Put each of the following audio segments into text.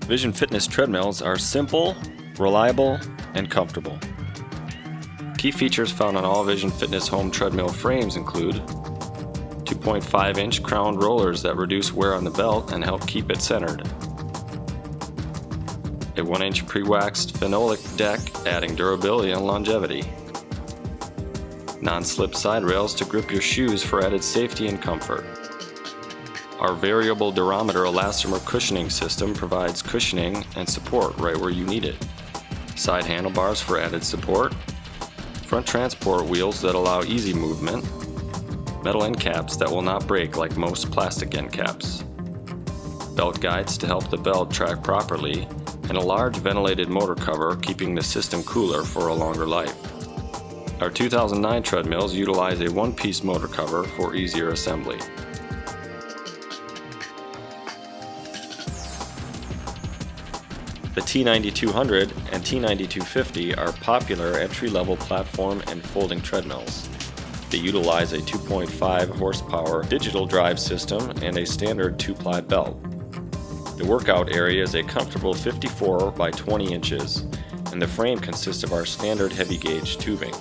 Vision Fitness treadmills are simple, reliable, and comfortable. Key features found on all Vision Fitness home treadmill frames include 2.5-inch crowned rollers that reduce wear on the belt and help keep it centered, a 1-inch pre-waxed phenolic deck adding durability and longevity, non-slip side rails to grip your shoes for added safety and comfort. Our variable durometer elastomer cushioning system provides cushioning and support right where you need it. Side handlebars for added support, front transport wheels that allow easy movement, metal end caps that will not break like most plastic end caps, belt guides to help the belt track properly, and a large ventilated motor cover keeping the system cooler for a longer life. Our 2009 treadmills utilize a one-piece motor cover for easier assembly. The T9200 and T9250 are popular entry-level platform and folding treadmills. They utilize a 2.5 horsepower digital drive system and a standard 2-ply belt. The workout area is a comfortable 54 by 20 inches, and the frame consists of our standard heavy gauge tubing.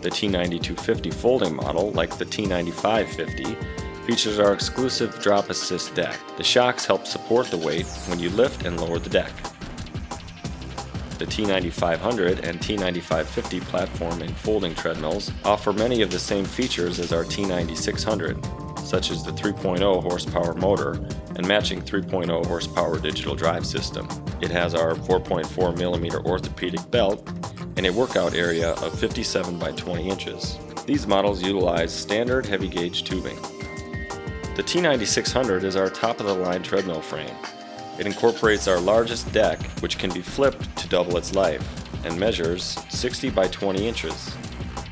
The T9250 folding model, like the T9550, features our exclusive drop assist deck. The shocks help support the weight when you lift and lower the deck. The T9500 and T9550 platform and folding treadmills offer many of the same features as our T9600, such as the 3.0 horsepower motor and matching 3.0 horsepower digital drive system. It has our 4.4mm orthopedic belt and a workout area of 57 by 20 inches. These models utilize standard heavy gauge tubing. The T9600 is our top-of-the-line treadmill frame. It incorporates our largest deck, which can be flipped to double its life, and measures 60 by 20 inches.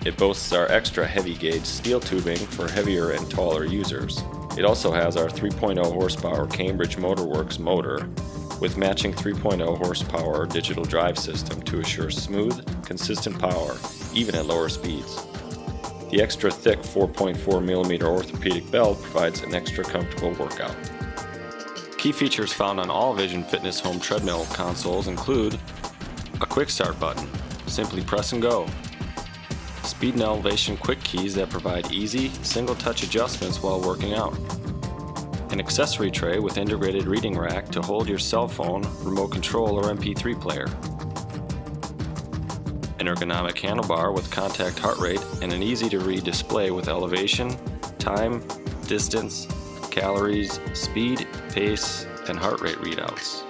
It boasts our extra heavy gauge steel tubing for heavier and taller users. It also has our 3.0 horsepower Cambridge Motorworks motor with matching 3.0 horsepower digital drive system to assure smooth, consistent power, even at lower speeds. The extra thick 4.4mm orthopedic belt provides an extra comfortable workout. Key features found on all Vision Fitness home treadmill consoles include a quick start button, simply press and go, speed and elevation quick keys that provide easy, single touch adjustments while working out, an accessory tray with integrated reading rack to hold your cell phone, remote control, or MP3 player, an ergonomic handlebar with contact heart rate and an easy-to-read display with elevation, time, distance, calories, speed, pace, and heart rate readouts.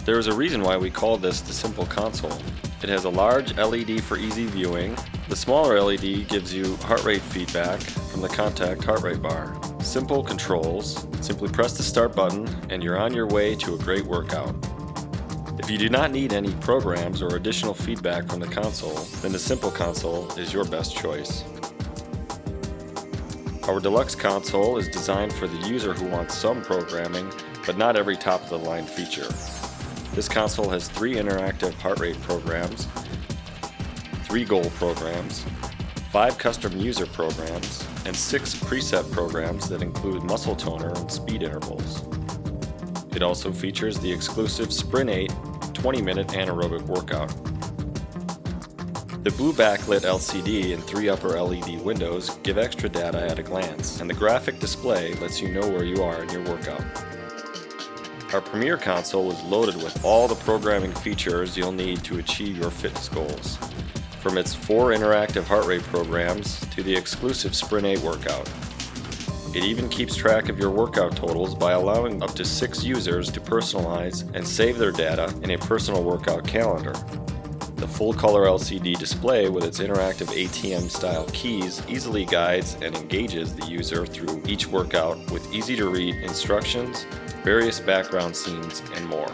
There is a reason why we call this the simple console. It has a large LED for easy viewing. The smaller LED gives you heart rate feedback from the contact heart rate bar. Simple controls, simply press the start button and you're on your way to a great workout. If you do not need any programs or additional feedback from the console, then the Simple console is your best choice. Our Deluxe console is designed for the user who wants some programming, but not every top-of-the-line feature. This console has 3 interactive heart rate programs, 3 goal programs, 5 custom user programs, and 6 preset programs that include muscle toner and speed intervals. It also features the exclusive Sprint 8 20-minute anaerobic workout. The blue backlit LCD and 3 upper LED windows give extra data at a glance, and the graphic display lets you know where you are in your workout. Our Premier console is loaded with all the programming features you'll need to achieve your fitness goals, from its 4 interactive heart rate programs to the exclusive Sprint 8 workout. It even keeps track of your workout totals by allowing up to 6 users to personalize and save their data in a personal workout calendar. The full-color LCD display with its interactive ATM-style keys easily guides and engages the user through each workout with easy-to-read instructions, various background scenes, and more.